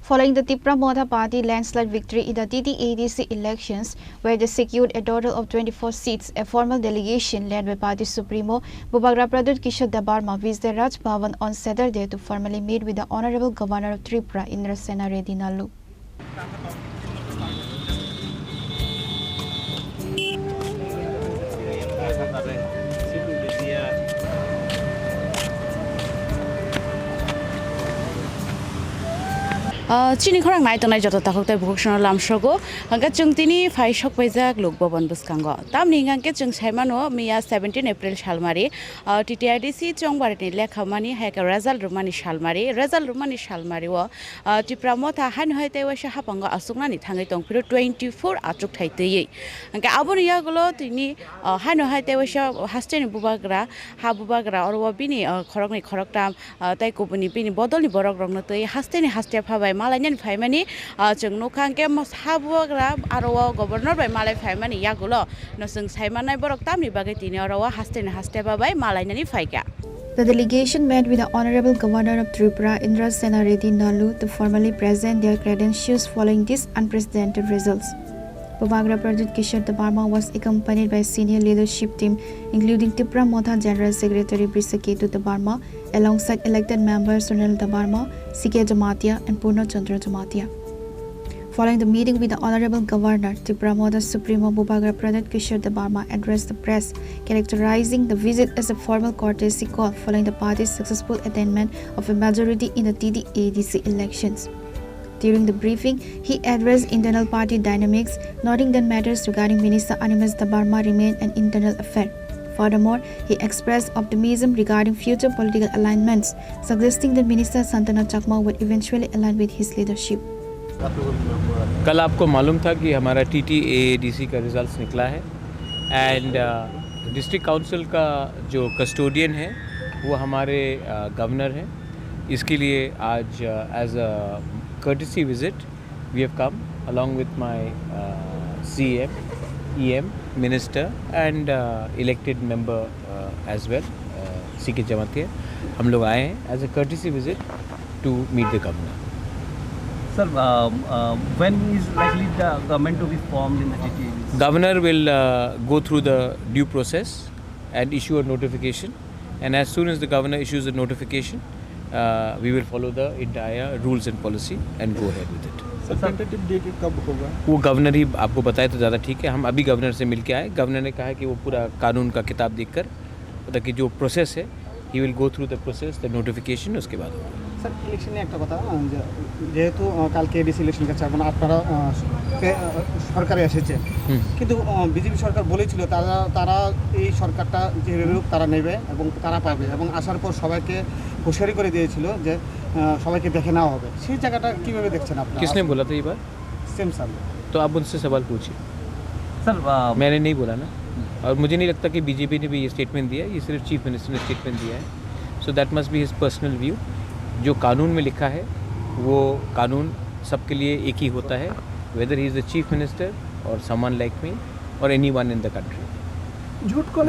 Following the Tipra Modha Party landslide victory in the TTADC elections, where they secured a total of 24 seats, a formal delegation led by Party Supremo Bubagra Pradut Kishore Debarma visited Raj Bhavan on Saturday to formally meet with the Honorable Governor of Tripura, Indrasena Reddy Nalu. Chini khorang nai tanai jota takhok tai bhukshan lamshogo hanga chungtini phai shok paijak lok bhavan buskango tamni hangke chung saimano miya 17 April salmari TTIDC chongbar ni lekhamani heka result rumani salmari wo Tripura Modha han hoite wa sha hapanga asukna ni thangai tongpiro 24 achuk thaitei hangke aboni yagulo tini han hoite wa sha hasteni bubagra orwa bini khoroktam tai kopuni bini bodolni borok rokno tei hasteni phabai malainan phaimani chung nokangke habuagra aro governor bai malai phaimani yagulo no chung saimanai borok tamni bagai tini aro haste phabai malainani phaika. The delegation met with the Honorable Governor of Tripura, Indrasena Reddy Nalu, to formally present their credentials following these unprecedented results. Bubagra Pradut Kishore Debarma was accompanied by senior leadership team, including Tripura Modha General Secretary Brisaketu Debarma, alongside elected members Sunil Debarma, CK Jamatia, and Purna Chandra Jamatia. Following the meeting with the Honorable Governor, Tripura Modha Supremo Bubagra Pradut Kishore Debarma addressed the press, characterizing the visit as a formal courtesy call following the party's successful attainment of a majority in the TTADC elections. During the briefing, he addressed internal party dynamics, noting that matters regarding Minister Animas Debarma remain an internal affair. Furthermore, he expressed optimism regarding future political alignments, suggesting that Minister Santana Chakma would eventually align with his leadership. कल आपको मालूम था कि हमारा TTADC का results निकला है and district council का जो कस्टोडियन है वो हमारे गवर्नर हैं. इसके लिए आज as a courtesy visit we have come along with my CM, EM, Minister and elected member as well, CK Jamatia. हम लोग आए हैं as a courtesy visit to meet the governor. Sir, when is likely the government to be formed in the TTADC? Governor will go through the due process and issue a notification, and as soon as the governor issues a notification, we will follow the entire rules and policy and go ahead with it. Tentative date कब होगा? वो governor ही आपको बताए तो ज़्यादा ठीक है. हम अभी गवर्नर से मिल के आए. गवर्नर ने कहा है कि वो पूरा कानून का किताब देखकर ताकि जो प्रोसेस है he will go through the process, the notification उसके बाद होगा. স্যার ইলেকশনে একটা কথা যেহেতু কালকে এডিসি ইলেকশন কাছে আপনারা সরকারে এসেছে কিন্তু বিজেপি সরকার বলেছিল তারা এই সরকারটা যে রূপ তারা নেবে এবং তারা পাবে এবং আসার পর সবাইকে হুঁশিয়ারি করে দিয়েছিল যে সবাইকে দেখে নেওয়া হবে. সেই জায়গাটা কিভাবে দেখছেন আপনারা? किसने बोला था ये बात? Same sir. तो आप उनसे सवाल पूछिए. सर मैंने नहीं बोला ना, और मुझे नहीं लगता कि बीजेपी ने भी ये स्टेटमेंट दिया है. ये सिर्फ चीफ मिनिस्टर ने स्टेटमेंट दिया है. So that must be his personal view. जो कानून में लिखा है वो कानून सबके लिए एक ही होता है, weather he is the chief minister और समवन लाइक मी और any one in the country. झूठ को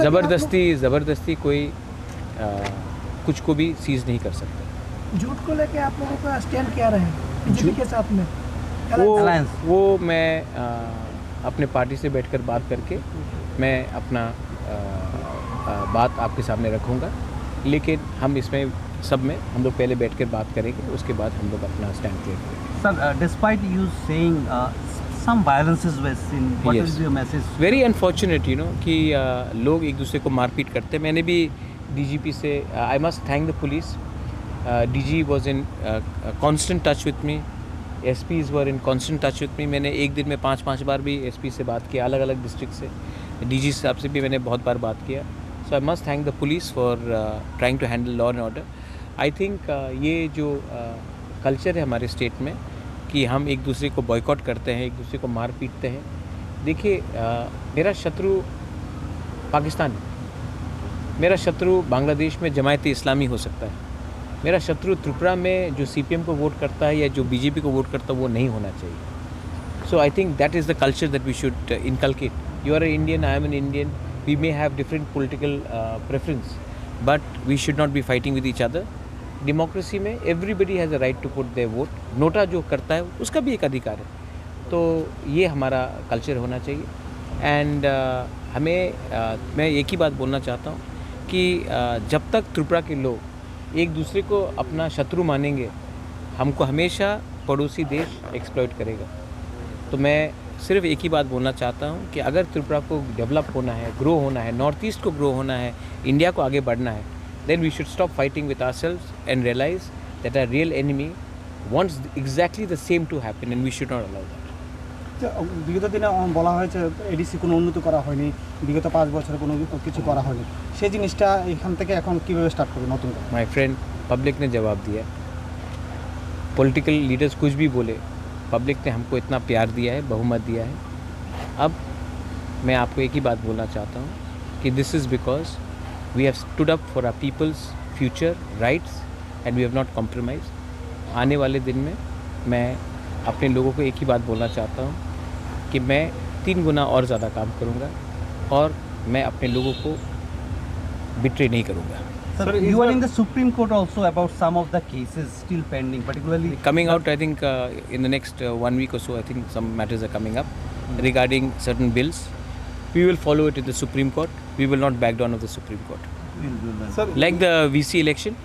ज़बरदस्ती कोई कुछ को भी सीज नहीं कर सकता. झूठ को लेके आप लोगों का स्टैंड क्या रहे बीजेपी के साथ में? वो मैं अपने पार्टी से बैठकर बात करके मैं अपना बात आपके सामने रखूँगा. लेकिन हम इसमें सब में हम लोग पहले बैठकर बात करेंगे, उसके बाद हम लोग अपना स्टैंड क्लियर करेंगे. Sir, despite you saying some violences were seen, what is your message? Very unfortunate, कि लोग एक दूसरे को मारपीट करते हैं. मैंने भी DGP से I must thank the police. DG was in constant touch with me. SPs were in constant touch with me. मैंने एक दिन में 5 बार भी SP से बात किया, अलग अलग डिस्ट्रिक्ट से. DG साहब से भी मैंने बहुत बार बात किया. So I must thank the police for trying to handle law and order. I think ये जो कल्चर है हमारे स्टेट में कि हम एक दूसरे को बॉयकॉट करते हैं, एक दूसरे को मार पीटते हैं. देखिए, मेरा शत्रु पाकिस्तान है, मेरा शत्रु बांग्लादेश में जमायत इस्लामी हो सकता है, मेरा शत्रु त्रिपुरा में जो CPM को वोट करता है या जो BJP को वोट करता है वो नहीं होना चाहिए. So I think that is the culture that we should inculcate. You are an Indian, I am an Indian. We may have different political preference, but we should not be fighting with each other. Democracy में everybody has a right to put their vote, NOTA जो करता है उसका भी एक अधिकार है। तो ये हमारा कल्चर होना चाहिए। एंड मैं एक ही बात बोलना चाहता हूँ कि जब तक त्रिपुरा के लोग एक दूसरे को अपना शत्रु मानेंगे, हमको हमेशा पड़ोसी देश एक्सप्लॉइट करेगा। तो मैं सिर्फ एक ही बात बोलना चाहता हूँ कि अगर त्रिपुरा को डेवलप होना है, ग्रो होना है, नॉर्थ ईस्ट को ग्रो होना है, इंडिया को आगे बढ़ना है, then we should stop fighting with ourselves and realize that our real enemy wants exactly the same to happen and we should not allow that. বিগত দিনে বলা হয়েছে এডিসি কোনো উন্নতি করা হয়নি, বিগত 5 বছরে কোনো কিছু করা হয়নি, সেই জিনিসটা এখান থেকে এখন কীভাবে স্টার্ট করবে নতুন করে? My friend, पब्लिक ने जवाब दिया। पॉलिटिकल लीडर्स कुछ भी बोले, पब्लिक ने हमको इतना प्यार दिया है, बहुमत दिया है। अब मैं आपको एक ही बात बोलना चाहता हूँ कि this is because we have stood up for our peoples future rights and we have not compromise. आने वाले दिन में मैं अपने लोगों को एक ही बात बोलना चाहता हूँ कि मैं 3 गुना और ज़्यादा काम करूँगा और मैं अपने लोगों को बिट्रे नहीं करूँगा। Sir, you are in the Supreme Court also about some of the cases still pending, particularly Coming out, I think in the next 1 week or so, I think some matters are coming up regarding certain bills. We will follow it in the Supreme Court. We will not back down of the Supreme Court. Sir, Like the VC election,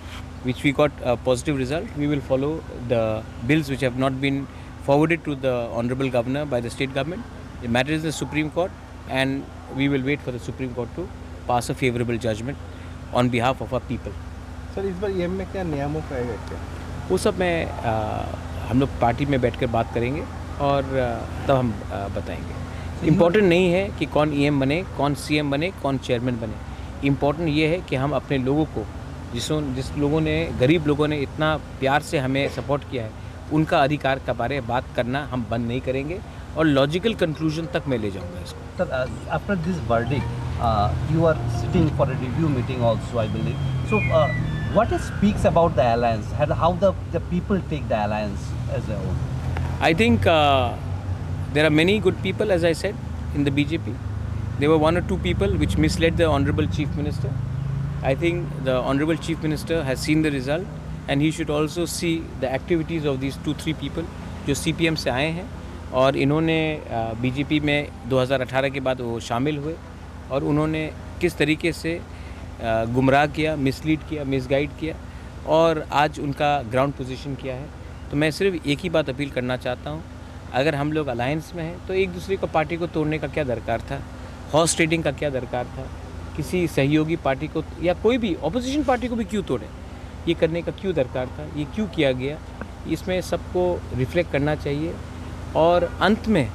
which we got a positive result, we will follow the bills which have not been forwarded to the Honorable Governor by the state government. The matter is in the Supreme Court and we will wait for the Supreme Court to pass a favourable judgment on behalf of our people. Sir इस बार EM में क्या नियमों का है क्या? वो सब मैं हम लोग पार्टी में बैठकर बात करेंगे और तब हम बताएंगे। इम्पोर्टेंट नहीं है कि कौन ईएम बने, कौन सीएम बने, कौन चेयरमैन बने। इम्पोर्टेंट ये है कि हम अपने लोगों को जिस लोगों ने, गरीब लोगों ने इतना प्यार से हमें सपोर्ट किया है, उनका अधिकार के बारे में बात करना हम बंद नहीं करेंगे और लॉजिकल कंक्लूजन तक मैं ले जाऊँगा इसको। Sir, after this verdict, you are sitting for a review meeting also, I believe. So, what it speaks about the alliance and how the people take the alliance as a whole? I think there are many good people, as I said, in the BJP. There were 1 or 2 people which misled the Honorable Chief Minister. I think the Honorable Chief Minister has seen the result and he should also see the activities of these 2-3 people जो CPM से आए हैं और इन्होंने BJP में 2018 के बाद वो शामिल हुए और उन्होंने किस तरीके से गुमराह किया, मिसलीड किया, मिसगाइड किया और आज उनका ग्राउंड पोजीशन किया है। तो मैं सिर्फ एक ही बात अपील करना चाहता हूँ, अगर हम लोग अलायंस में हैं तो एक दूसरे को पार्टी को तोड़ने का क्या दरकार था, हॉर्स ट्रेडिंग का क्या दरकार था, किसी सहयोगी पार्टी को या कोई भी ऑपोजिशन पार्टी को भी क्यों तोड़े, ये करने का क्यों दरकार था, ये क्यों किया गया, इसमें सबको रिफ्लेक्ट करना चाहिए। और अंत में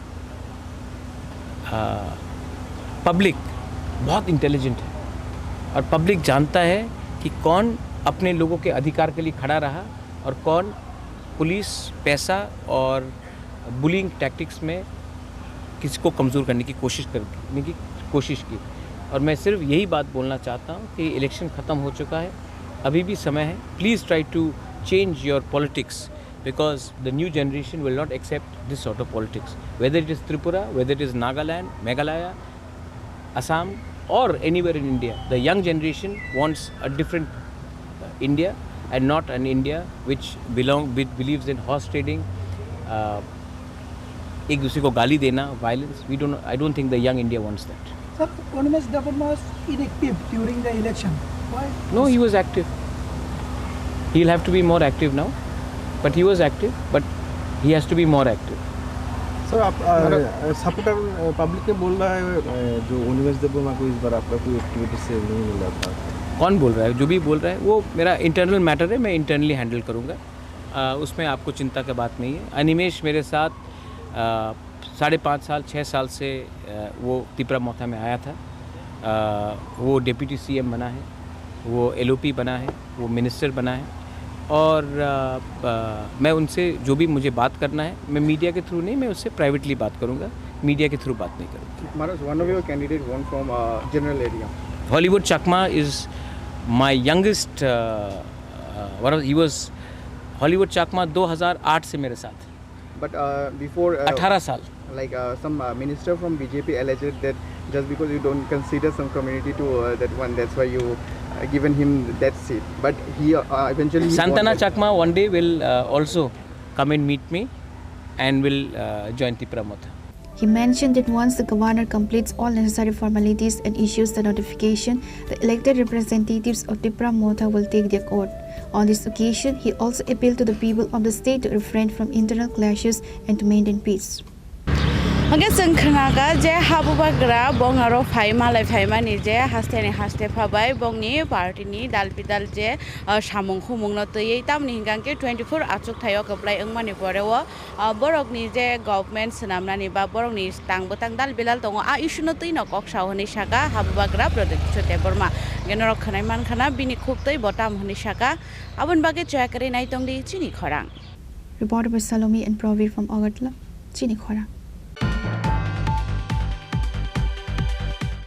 पब्लिक बहुत इंटेलिजेंट है और पब्लिक जानता है कि कौन अपने लोगों के अधिकार के लिए खड़ा रहा और कौन पुलिस, पैसा और बुलिंग टैक्टिक्स में किसी को कमज़ोर करने की कोशिश की। और मैं सिर्फ यही बात बोलना चाहता हूँ कि इलेक्शन ख़त्म हो चुका है, अभी भी समय है। Please try to change your politics because the new generation will not accept this sort of politics. Whether it is Tripura, whether it is Nagaland, Meghalaya, Assam or anywhere in India, the young generation wants a different India and not an India which believes in horse trading, एक दूसरे को गाली देना, violence. I don't think the young India wants that. Sir, Unimis Dapan was inactive during the election. Why? No, he was active. He'll have to be more active now. But he was active, but he has to be more active. Sir आप supporter public ने बोल रहा है जो उनिमेश देबबर्मा को इस बार आपका कोई एक्टिविटी से नहीं मिला था। कौन बोल रहा है? जो भी बोल रहा है वो मेरा इंटरनल मैटर है, मैं इंटरनली हैंडल करूँगा, उसमें आपको चिंता की बात नहीं है। अनिमेश मेरे साथ 5.5 साल 6 साल से वो तिपरा मोथा में आया था, वो डिप्टी सीएम बना है, वो LOP बना है, वो मिनिस्टर बना है और मैं उनसे जो भी मुझे बात करना है, मैं मीडिया के थ्रू नहीं, मैं उससे प्राइवेटली बात करूंगा, मीडिया के थ्रू बात नहीं करूँगा। Maharaj, one of your candidates won from general area. Hollywood Chakma is my youngest he was Hollywood Chakma 2008 से मेरे साथ, But before 18 साल। like some minister from BJP alleged that just because you don't consider some community to that one, that's why you given him that seat. But he eventually he Santana won that. Chakma one day will also come and meet me and will join Tipra Motha. He mentioned that once the governor completes all necessary formalities and issues the notification, the elected representatives of Tipra Motha will take their court. On this occasion, he also appealed to the people of the state to refrain from internal clashes and to maintain peace. Hangga जों खोनागा जे हाबुबाग्रा बंगारो फाइमालाय फाइमानि जे हास्ते फाबाय बंनि पार्टीनि दाल पिदाल जे सामुं खुमुंनो तयै तामनि हिंगांके 24 आचुक थायो कप्लाय अंगमानि परेव बरकनि जे government सनामनानि बा बरकनि तांबोतां दाल बिलाल दङ आ इशुनो Taino कक्साव हनि saga हाबुबाग्रा Pradeep किशोर Debbarma gainer खनाय मानखाना बिनि खुबतै बटाम हनि saga आबन बागे चयाकरे नायतंगदि चिनि खरां. Reported by Salome and Pravir from Agartala, Chini Khora.